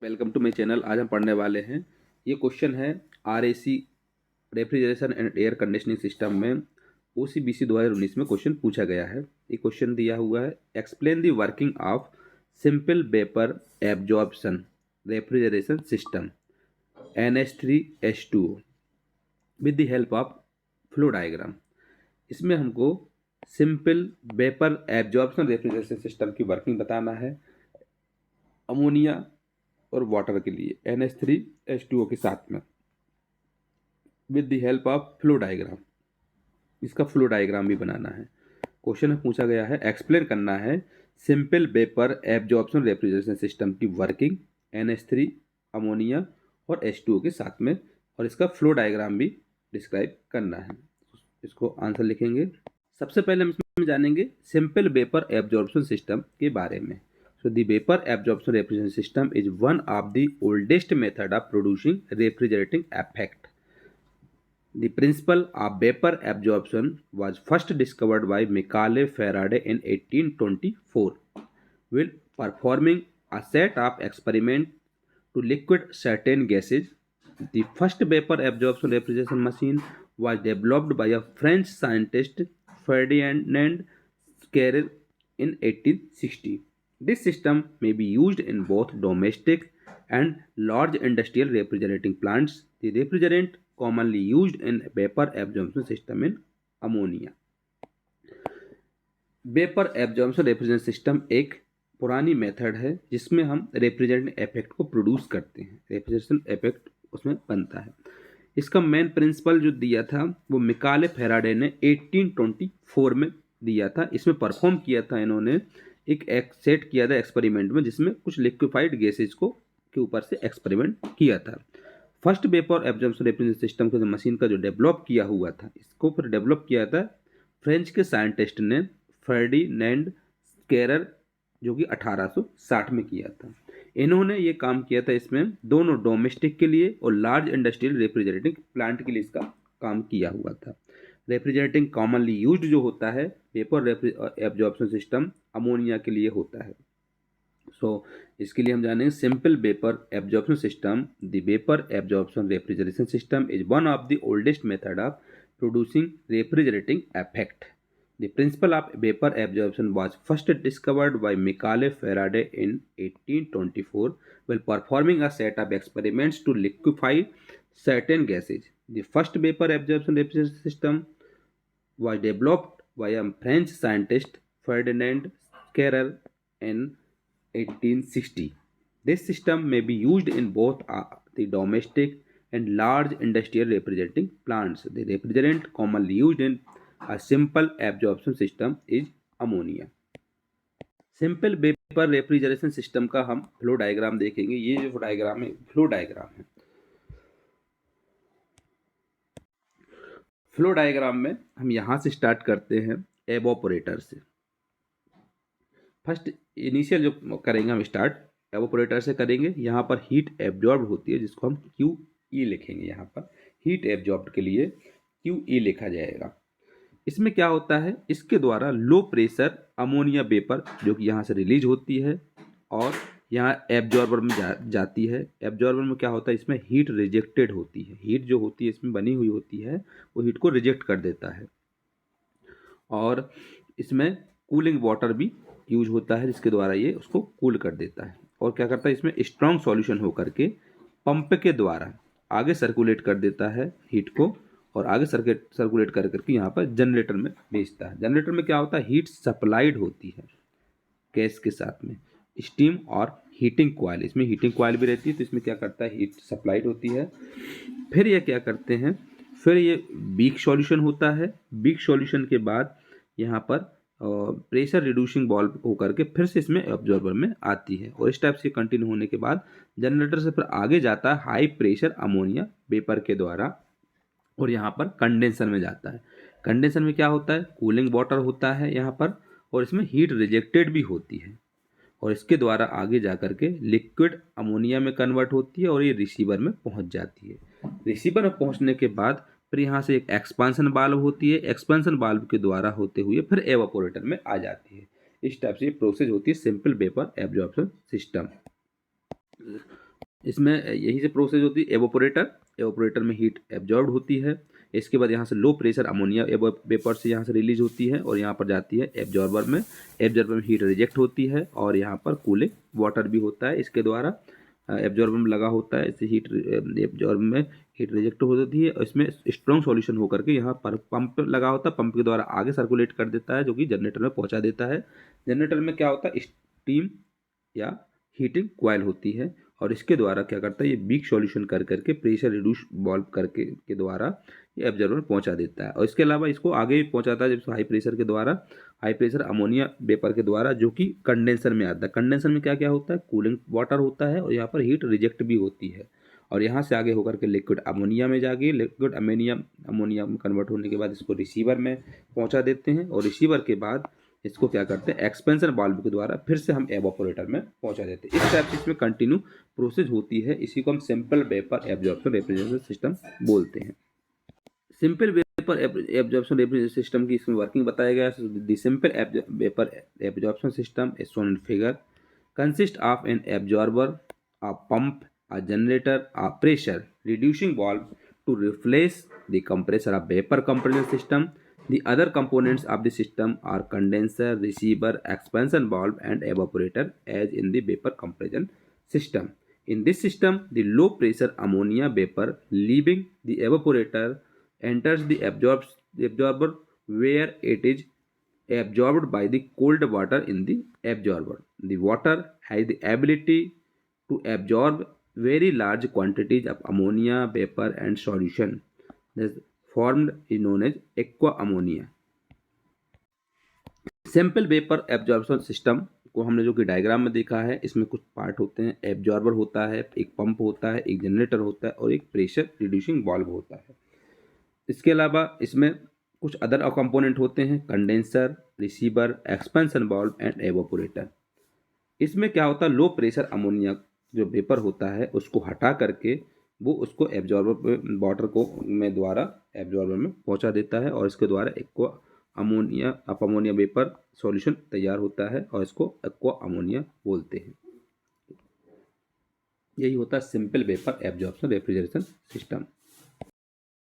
Welcome to my channel. आज हम पढ़ने वाले हैं, ये क्वेश्चन है RAC refrigeration and air conditioning system में OCBC 2019 में क्वेश्चन पूछा गया है। ये क्वेश्चन दिया हुआ है, explain the working of simple vapour absorption refrigeration system NH3H2O with the help of flow diagram. इसमें हमको simple vapour absorption refrigeration system की वर्किंग बताना है अमोनिया और वाटर के लिए NH3H2O के साथ में with the help of flow diagram. इसका फ्लो डायग्राम भी बनाना है। क्वेश्चन पूछा गया है, एक्सप्लेन करना है simple vapour absorption refrigeration system की वर्किंग NH3 अमोनिया और H2O के साथ में, और इसका फ्लो डायग्राम भी डिस्क्राइब करना है। इसको आंसर लिखेंगे। सबसे पहले हम इसमें जानेंगे सिंपल वेपर एब्जॉर्प्शन सिस्टम के बारे में। So the vapor absorption refrigeration system is one of the oldest method of producing refrigerating effect. The principle of vapor absorption was first discovered by Macaulay Faraday in 1824, while performing a set of experiments to liquid certain gases. The first vapor absorption refrigeration machine was developed by a French scientist Ferdinand Scherrer in 1860. This system may be used in both domestic and large industrial refrigerating plants. The refrigerant commonly used in vapor absorption system in ammonia. Vapour absorption refrigeration system एक पुरानी method है जिसमें हम refrigerant effect को produce करते हैं, refrigeration effect उसमें बनता है। इसका मेन प्रिंसिपल जो दिया था वो मिकाले फेराडे ने 1824 में दिया था। इसमें परफॉर्म किया था इन्होंने एक सेट किया था एक्सपेरिमेंट में, जिसमें कुछ लिक्विफाइड गैसेज को के ऊपर से एक्सपेरिमेंट किया था। First vapour absorption refrigeration system को जो मशीन का जो डेवलप किया हुआ था, इसको फिर डेवलप किया था फ्रेंच के साइंटिस्ट ने फर्डिनेंड स्केरर, जो कि 1860 में किया था। इन्होंने ये काम किया था, इसमें दोनों डोमेस्टिक के लिए और लार्ज इंडस्ट्रियल रेफ्रिजरेटिंग प्लांट के लिए इसका काम किया हुआ था। रेफ्रिजरेटिंग कॉमनली यूज्ड जो होता है वेपर एब्जॉर्प्शन सिस्टम अमोनिया के लिए होता है। इसके लिए हम जानेंगे simple vapour absorption system. The vapour absorption refrigeration system is one of the oldest method of producing refrigerating effect. The principle of vapor absorption was first discovered by Macaulay Faraday in 1824 while performing a set of experiments to liquefy certain gases. The first vapor absorption refrigeration system was developed by a French scientist Ferdinand Scherrer in 1860. This system may be used in both the domestic and large industrial refrigerating plants. The refrigerant commonly used in a simple absorption system is ammonia. Simple vapour refrigeration system का हम flow diagram देखेंगे। ये जो diagram है flow diagram है। Flow diagram में हम यहाँ से स्टार्ट करते हैं एवोपोरेटर से। फर्स्ट इनिशियल जो करेंगे हम स्टार्ट एवोपोरेटर से करेंगे। यहाँ पर हीट एब्जॉर्ब होती है जिसको हम QE लिखेंगे। यहाँ पर हीट एब्जॉर्ब के लिए QE लिखा जाएगा। इसमें क्या होता है, इसके द्वारा लो प्रेशर अमोनिया वेपर जो कि यहाँ से रिलीज होती है और यहाँ एब्जॉर्बर में जाती है। एब्जॉर्बर में क्या होता है, इसमें हीट रिजेक्टेड होती है। हीट जो होती है इसमें बनी हुई होती है वो हीट को रिजेक्ट कर देता है। और इसमें कूलिंग वाटर भी यूज होता है जिसके द्वारा ये उसको कूल कर देता है। और क्या करता है, इसमें स्ट्रॉन्ग सॉल्यूशन होकर के पंप के द्वारा आगे सर्कुलेट कर देता है हीट को, और आगे सर्कुलेट कर करके यहाँ पर जनरेटर में भेजता है। जनरेटर में क्या होता है, हीट सप्लाइड होती है गैस के साथ में स्टीम और हीटिंग कॉइल। इसमें हीटिंग कॉइल भी रहती है, तो इसमें क्या करता है, हीट सप्लाइड होती है। फिर ये क्या करते हैं, फिर ये वीक सॉल्यूशन होता है। वीक सॉल्यूशन के बाद यहाँ पर प्रेशर रिड्यूसिंग वाल्व होकर के फिर से इसमें एब्जॉर्बर में आती है, और इस टाइप से कंटिन्यू होने के बाद जनरेटर से फिर आगे जाता है हाई प्रेशर अमोनिया वेपर के द्वारा, और यहाँ पर कंडेंसर में जाता है। कंडेंसर में क्या होता है, कूलिंग वाटर होता है यहाँ पर, और इसमें हीट रिजेक्टेड भी होती है, और इसके द्वारा आगे जा कर के लिक्विड अमोनिया में कन्वर्ट होती है और ये रिसीवर में पहुँच जाती है। रिसीवर में पहुँचने के बाद फिर यहाँ से एक एक्सपांसन वाल्व होती है। एक्सपांसन वाल्व के द्वारा होते हुए फिर एवापोरेटर में आ जाती है। इस टाइप से प्रोसेस होती है सिंपल वेपर एब्जॉर्प्शन सिस्टम। इसमें यही से प्रोसेस होती है। एवोपोरेटर में हीट एब्जॉर्ब होती है। इसके बाद यहाँ से लो प्रेशर अमोनिया वेपर से यहाँ से रिलीज होती है और यहाँ पर जाती है एब्जॉर्बर में। एब्जॉर्बर में हीट रिजेक्ट होती है और यहाँ पर कूलिंग वाटर भी होता है इसके द्वारा। एब्जॉर्बर में लगा होता है, इससे हीट एब्जॉर्ब में हीट रिजेक्ट हो जाती है और इसमें स्ट्रॉन्ग सॉल्यूशन होकर के यहाँ पर पंप लगा होता है, पंप के द्वारा आगे सर्कुलेट कर देता है जो कि जनरेटर में पहुँचा देता है। जनरेटर में क्या होता है, स्टीम या हीटिंग कॉइल होती है और इसके द्वारा क्या करता है, ये वीक सॉल्यूशन कर करके प्रेशर रिड्यूस वाल्व करके के द्वारा ये एब्जॉर्बर में पहुंचा देता है। और इसके अलावा इसको आगे भी पहुंचाता है जब हाई प्रेशर के द्वारा, हाई प्रेशर अमोनिया वेपर के द्वारा, जो कि कंडेंसर में आता है। कंडेंसर में क्या क्या होता है, कूलिंग वाटर होता है और यहाँ पर हीट रिजेक्ट भी होती है और यहाँ से आगे होकर के लिक्विड अमोनिया में जाके लिक्विड अमोनिया में कन्वर्ट होने के बाद इसको रिसीवर में पहुँचा देते हैं और रिसीवर के बाद इसको क्या करते हैं, एक्सपेंशन वाल्व के द्वारा फिर से हम एवापोरेटर में पहुंचा देते हैं। इस टाइप से इसमें कंटिन्यू प्रोसेस होती है। इसी को हम simple vapour absorption refrigeration system बोलते हैं। Simple vapour absorption refrigeration system की इसमें वर्किंग बताया गया है। The simple vapour absorption system is shown in figure consist of an absorber, a pump, a generator, a pressure reducing valve to replace the compressor of vapor compression system. The other components of the system are condenser, receiver, expansion valve, and evaporator, as in the vapor compression system. In this system, the low pressure ammonia vapor leaving the evaporator enters the absorber where it is absorbed by the cold water in the absorber. The water has the ability to absorb very large quantities of ammonia vapor and solution. This formed is known as aqua ammonia. Simple vapour absorption system को हमने जो कि diagram में देखा है, इसमें कुछ part होते हैं। एब्जॉर्बर होता है, एक पंप होता है, एक जनरेटर होता है और एक प्रेशर रिड्यूसिंग वाल्व होता है। इसके अलावा इसमें कुछ अदर कंपोनेंट होते हैं, condenser, receiver, expansion valve and evaporator. इसमें क्या होता है, लो प्रेशर अमोनिया जो वेपर होता है उसको हटा करके वो उसको एब्जॉर्बर वाटर को में द्वारा एब्जॉर्बर में पहुंचा देता है और इसके द्वारा एक्वा अमोनिया वेपर सॉल्यूशन तैयार होता है और इसको एक्वा अमोनिया बोलते हैं। यही होता है simple vapour absorption refrigeration system.